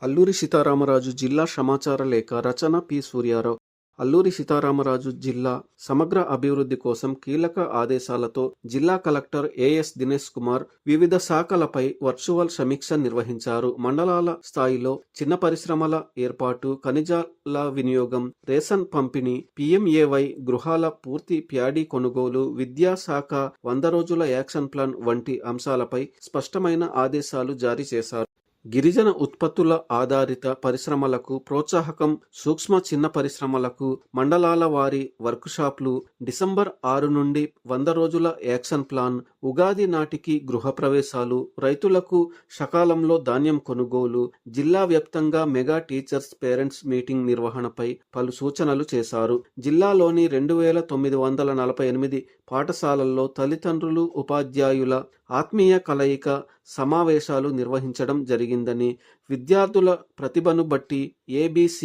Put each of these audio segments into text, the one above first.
అల్లూరి సీతారామరాజు జిల్లా సమాచార లేఖ రచన పి. సూర్యారావు. అల్లూరి సీతారామరాజు జిల్లా సమగ్ర అభివృద్ధి కోసం కీలక ఆదేశాలతో జిల్లా కలెక్టర్ ఏఎస్ దినేష్ కుమార్ వివిధ శాఖలపై వర్చువల్ సమీక్ష నిర్వహించారు. మండలాల స్థాయిలో చిన్న పరిశ్రమల ఏర్పాటు, ఖనిజాల వినియోగం, రేషన్ పంపిణీ, PMAY, గృహాల పూర్తి ప్యాడీ కొనుగోలు, విద్యాశాఖ 100 రోజుల యాక్షన్ ప్లాన్ వంటి అంశాలపై స్పష్టమైన ఆదేశాలు జారీ చేశారు. గిరిజన ఉత్పత్తుల ఆధారిత పరిశ్రమలకు ప్రోత్సాహకం, సూక్ష్మ చిన్న పరిశ్రమలకు మండలాల వారీ వర్కుషాప్లు, డిసెంబర్ 6 నుండి 100 రోజుల యాక్షన్ ప్లాన్, ఉగాది నాటికి గృహప్రవేశాలు, రైతులకు సకాలంలో ధాన్యం కొనుగోలు, జిల్లా వ్యాప్తంగా మెగా టీచర్స్ పేరెంట్స్ మీటింగ్ నిర్వహణపై పలు సూచనలు చేశారు. జిల్లాలోని 2948 పాఠశాలల్లో తల్లిదండ్రులు, ఉపాధ్యాయుల ఆత్మీయ కలయిక సమావేశాలు నిర్వహించడం జరిగిందని, విద్యార్థుల ప్రతిభను బట్టి ABC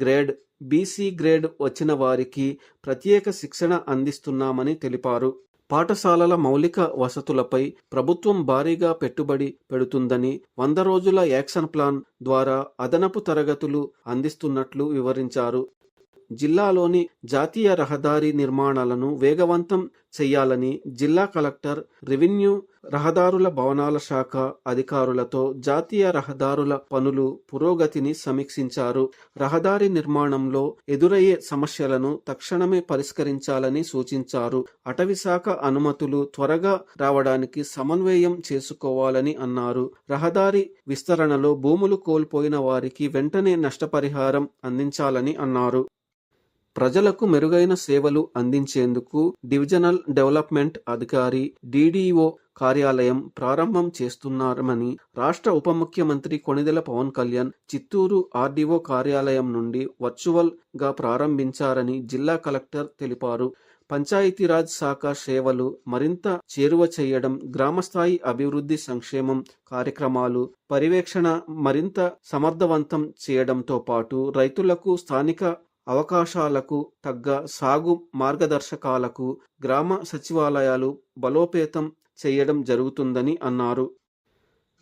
గ్రేడ్, BC గ్రేడ్ వచ్చిన వారికి ప్రత్యేక శిక్షణ అందిస్తున్నామని తెలిపారు. పాఠశాలల మౌలిక వసతులపై ప్రభుత్వం భారీగా పెట్టుబడి పెడుతుందని, 100 రోజుల యాక్షన్ ప్లాన్ ద్వారా అదనపు తరగతులు అందిస్తున్నట్లు వివరించారు. జిల్లాలోని జాతీయ రహదారి నిర్మాణాలను వేగవంతం చేయాలని జిల్లా కలెక్టర్ రెవెన్యూ, రహదారుల భవనాల శాఖ అధికారులతో జాతీయ రహదారుల పనులు పురోగతిని సమీక్షించారు. రహదారి నిర్మాణంలో ఎదురయ్యే సమస్యలను తక్షణమే పరిష్కరించాలని సూచించారు. అటవీశాఖ అనుమతులు త్వరగా రావడానికి సమన్వయం చేసుకోవాలని అన్నారు. రహదారి విస్తరణలో భూములు కోల్పోయిన వారికి వెంటనే నష్టపరిహారం అందించాలని అన్నారు. ప్రజలకు మెరుగైన సేవలు అందించేందుకు డివిజనల్ డెవలప్మెంట్ అధికారి DDO కార్యాలయం ప్రారంభం చేస్తున్నారని రాష్ట్ర ఉప ముఖ్యమంత్రి కొణిదెల పవన్ కళ్యాణ్ చిత్తూరు RDO కార్యాలయం నుండి వర్చువల్ గా ప్రారంభించారని జిల్లా కలెక్టర్ తెలిపారు. పంచాయతీరాజ్ శాఖ సేవలు మరింత చేరువ చేయడం, గ్రామస్థాయి అభివృద్ధి సంక్షేమం కార్యక్రమాలు పర్యవేక్షణ మరింత సమర్థవంతం చేయడంతో పాటు రైతులకు స్థానిక అవకాశాలకు తగ్గ సాగు మార్గదర్శకాలకు గ్రామ సచివాలయాలు బలోపేతం చేయడం జరుగుతుందని అన్నారు.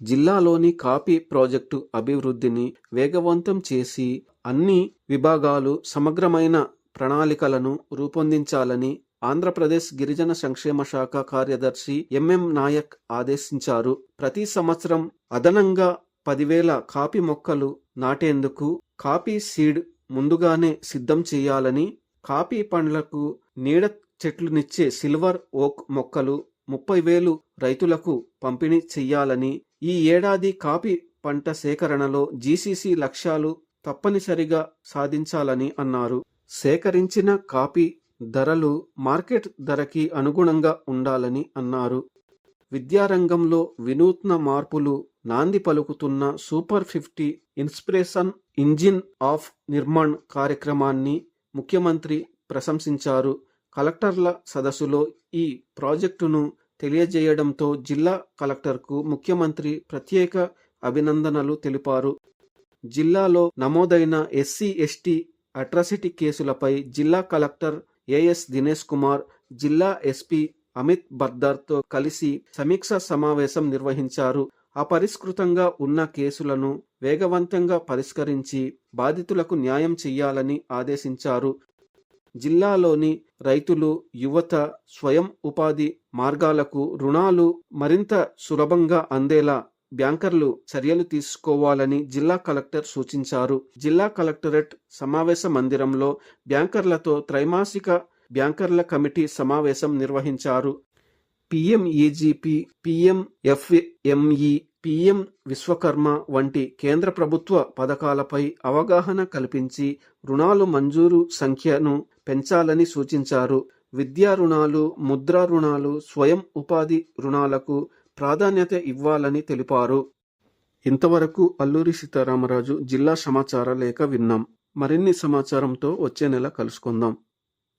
జిల్లాలోని కాఫీ ప్రాజెక్టు అభివృద్ధిని వేగవంతం చేసి అన్ని విభాగాలు సమగ్రమైన ప్రణాళికలను రూపొందించాలని ఆంధ్రప్రదేశ్ గిరిజన సంక్షేమ శాఖ కార్యదర్శి MM నాయక్ ఆదేశించారు. ప్రతి సంవత్సరం అదనంగా 10,000 కాఫీ మొక్కలు నాటేందుకు కాఫీ సీడ్ ముందుగానే సిద్ధం చేయాలని, కాఫీ పండ్లకు నీడ చెట్లునిచ్చే సిల్వర్ ఓక్ మొక్కలు 30,000 రైతులకు పంపిణీ చెయ్యాలని, ఈ ఏడాది కాఫీ పంట సేకరణలో GCC లక్ష్యాలు తప్పనిసరిగా సాధించాలని అన్నారు. సేకరించిన కాఫీ ధరలు మార్కెట్ ధరకి అనుగుణంగా ఉండాలని అన్నారు. విద్యారంగంలో వినూత్న మార్పులు నాంది పలుకుతున్న super 50 inspiration engine of Nirman కార్యక్రమాన్ని ముఖ్యమంత్రి ప్రశంసించారు. కలెక్టర్ల సదస్సులో ఈ ప్రాజెక్టును తెలియజేయడంతో జిల్లా కలెక్టర్కు ముఖ్యమంత్రి ప్రత్యేక అభినందనలు తెలిపారు. జిల్లాలో నమోదైన SC/ST అట్రాసిటీ కేసులపై జిల్లా కలెక్టర్ ఏఎస్ దినేష్ కుమార్ జిల్లా SP అమిత్ బర్దర్తో కలిసి సమీక్ష సమావేశం నిర్వహించారు. అపరిష్కృతంగా ఉన్న కేసులను వేగవంతంగా పరిష్కరించి బాధితులకు న్యాయం చేయాలని ఆదేశించారు. జిల్లాలోని రైతులు, యువత స్వయం ఉపాధి మార్గాలకు రుణాలు మరింత సులభంగా అందేలా బ్యాంకర్లు చర్యలు తీసుకోవాలని జిల్లా కలెక్టర్ సూచించారు. జిల్లా కలెక్టరేట్ సమావేశ మందిరంలో బ్యాంకర్లతో త్రైమాసిక బ్యాంకర్ల కమిటీ సమావేశం నిర్వహించారు. PMEGP, PMFME, PM విశ్వకర్మ వంటి కేంద్ర ప్రభుత్వ పథకాలపై అవగాహన కల్పించి రుణాలు మంజూరు సంఖ్యను పెంచాలని సూచించారు. విద్యా రుణాలు, ముద్రా రుణాలు, స్వయం ఉపాధి రుణాలకు ప్రాధాన్యత ఇవ్వాలని తెలిపారు. ఇంతవరకు అల్లూరి సీతారామరాజు జిల్లా సమాచార లేఖ విన్నాం. మరిన్ని సమాచారంతో వచ్చే నెల కలుసుకుందాం.